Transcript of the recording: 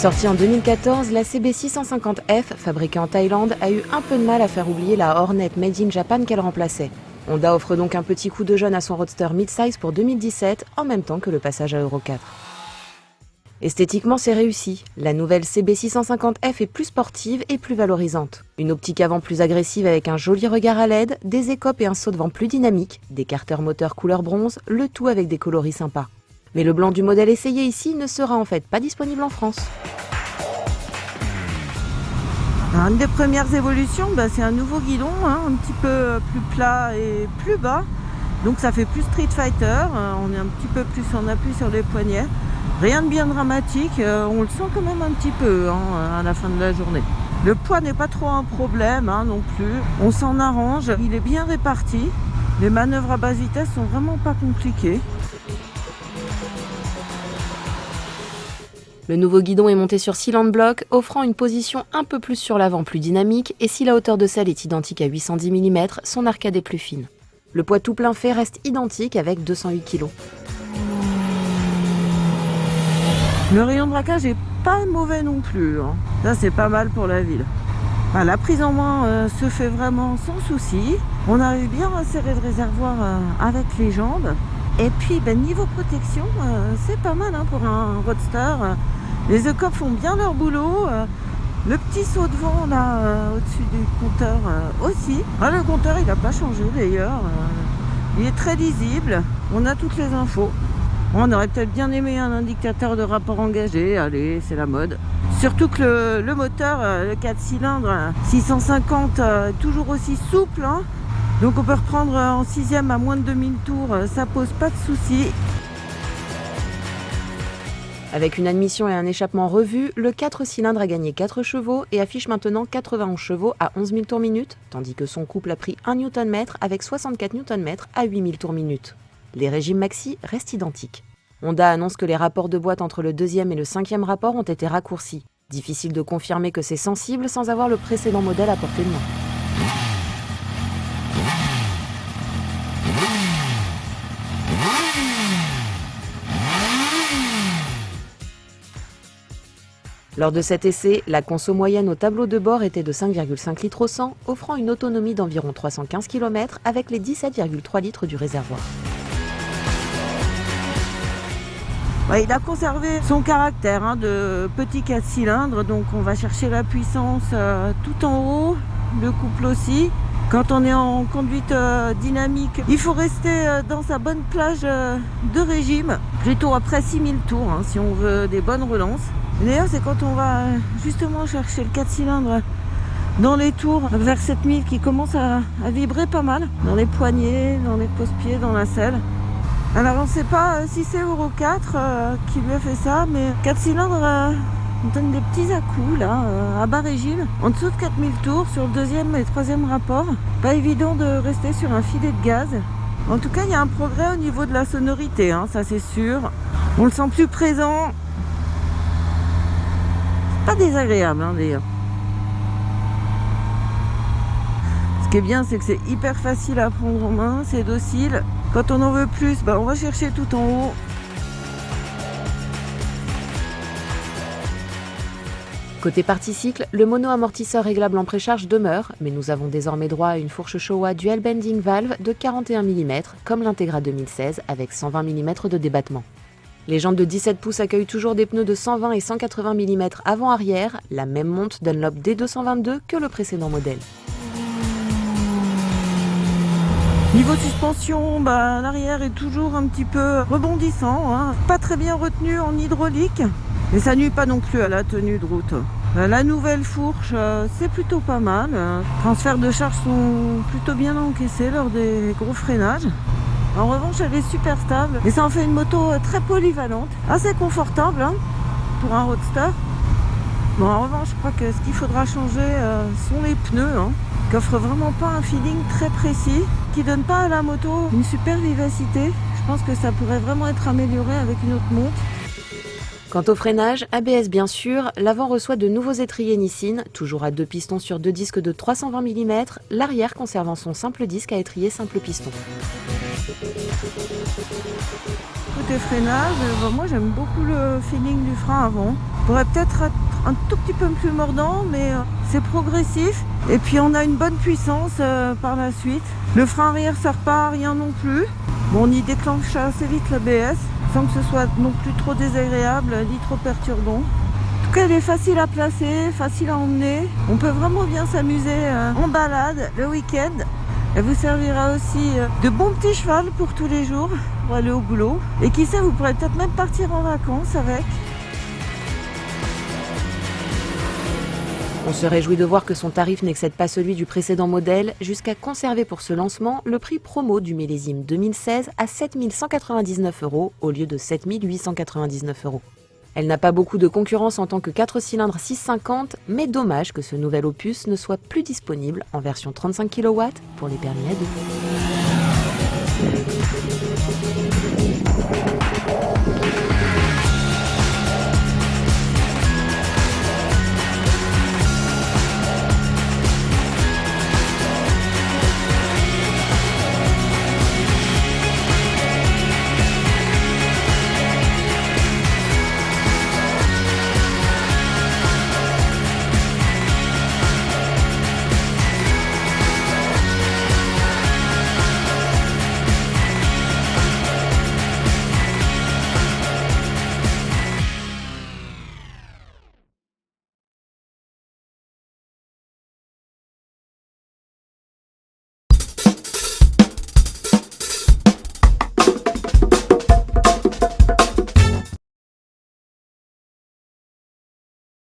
Sortie en 2014, la CB650F, fabriquée en Thaïlande, a eu un peu de mal à faire oublier la Hornet Made in Japan qu'elle remplaçait. Honda offre donc un petit coup de jeune à son roadster mid-size pour 2017, en même temps que le passage à Euro 4. Esthétiquement, c'est réussi. La nouvelle CB650F est plus sportive et plus valorisante. Une optique avant plus agressive avec un joli regard à LED, des écopes et un saut de vent plus dynamique, des carters moteurs couleur bronze, le tout avec des coloris sympas. Mais le blanc du modèle essayé ici ne sera en fait pas disponible en France. Une des premières évolutions, c'est un nouveau guidon, un petit peu plus plat et plus bas. Donc ça fait plus Street Fighter, on est un petit peu plus en appui sur les poignets. Rien de bien dramatique, on le sent quand même un petit peu à la fin de la journée. Le poids n'est pas trop un problème non plus, on s'en arrange, il est bien réparti. Les manœuvres à basse vitesse sont vraiment pas compliquées. Le nouveau guidon est monté sur Sealand Block, offrant une position un peu plus sur l'avant, plus dynamique, et si la hauteur de selle est identique à 810 mm, son arcade est plus fine. Le poids tout plein fait reste identique avec 208 kg. Le rayon de braquage est pas mauvais non plus, Ça c'est pas mal pour la ville. La prise en main se fait vraiment sans souci. On arrive bien à serrer le réservoir avec les jambes. Et puis niveau protection, c'est pas mal pour un roadster. Les écopes font bien leur boulot. Le petit saut de vent là au-dessus du compteur aussi. Le compteur il n'a pas changé d'ailleurs. Il est très lisible. On a toutes les infos. On aurait peut-être bien aimé un indicateur de rapport engagé. Allez, c'est la mode. Surtout que le moteur, le 4 cylindres 650, toujours aussi souple. Donc on peut reprendre en 6e à moins de 2000 tours, ça pose pas de soucis. Avec une admission et un échappement revu, le 4 cylindres a gagné 4 chevaux et affiche maintenant 91 chevaux à 11 000 tours minute, tandis que son couple a pris 1 Nm avec 64 Nm à 8 000 tours minute. Les régimes maxi restent identiques. Honda annonce que les rapports de boîte entre le 2e et le 5e rapport ont été raccourcis. Difficile de confirmer que c'est sensible sans avoir le précédent modèle à portée de main. Lors de cet essai, la conso moyenne au tableau de bord était de 5,5 litres au 100, offrant une autonomie d'environ 315 km avec les 17,3 litres du réservoir. Il a conservé son caractère de petit 4 cylindres, donc on va chercher la puissance tout en haut, le couple aussi. Quand on est en conduite dynamique, il faut rester dans sa bonne plage de régime, plutôt après 6000 tours si on veut des bonnes relances. D'ailleurs, c'est quand on va justement chercher le 4 cylindres dans les tours vers 7000 qui commence à vibrer pas mal, dans les poignets, dans les pose-pieds, dans la selle. Alors on ne sait pas si c'est Euro 4 qui lui a fait ça, mais 4 cylindres donne des petits à-coups là, à bas régime, en dessous de 4000 tours sur le 2e et 3e rapport. Pas évident de rester sur un filet de gaz. En tout cas, il y a un progrès au niveau de la sonorité, ça c'est sûr. On le sent plus présent. Pas désagréable d'ailleurs. Ce qui est bien, c'est que c'est hyper facile à prendre en main, c'est docile. Quand on en veut plus, on va chercher tout en haut. Côté partie cycle, le mono-amortisseur réglable en précharge demeure, mais nous avons désormais droit à une fourche Showa Dual Bending Valve de 41 mm, comme l'Integra 2016, avec 120 mm de débattement. Les jantes de 17 pouces accueillent toujours des pneus de 120 et 180 mm avant-arrière, la même monte Dunlop D222 que le précédent modèle. Niveau suspension, l'arrière est toujours un petit peu rebondissant, pas très bien retenu en hydraulique, mais ça nuit pas non plus à la tenue de route. La nouvelle fourche, c'est plutôt pas mal. Les transferts de charge sont plutôt bien encaissés lors des gros freinages. En revanche, elle est super stable et ça en fait une moto très polyvalente, assez confortable pour un roadster. En revanche, je crois que ce qu'il faudra changer sont les pneus, qui offrent vraiment pas un feeling très précis, qui donne pas à la moto une super vivacité. Je pense que ça pourrait vraiment être amélioré avec une autre monte. Quant au freinage, ABS bien sûr, l'avant reçoit de nouveaux étriers Nissin, toujours à 2 pistons sur 2 disques de 320 mm, l'arrière conservant son simple disque à étrier simple piston. Côté freinage, moi j'aime beaucoup le feeling du frein avant. pourrait peut-être être un tout petit peu plus mordant, mais c'est progressif. Et puis on a une bonne puissance par la suite. Le frein arrière sert pas à rien non plus. Bon, on y déclenche assez vite l'ABS, sans que ce soit non plus trop désagréable, ni trop perturbant. En tout cas, elle est facile à placer, facile à emmener. On peut vraiment bien s'amuser en balade le week-end. Elle vous servira aussi de bon petit cheval pour tous les jours, pour aller au boulot. Et qui sait, vous pourrez peut-être même partir en vacances avec. On se réjouit de voir que son tarif n'excède pas celui du précédent modèle, jusqu'à conserver pour ce lancement le prix promo du millésime 2016 à 7 199 € au lieu de 7 899 €. Elle n'a pas beaucoup de concurrence en tant que 4 cylindres 650, mais dommage que ce nouvel opus ne soit plus disponible en version 35 kW pour les permis à deux.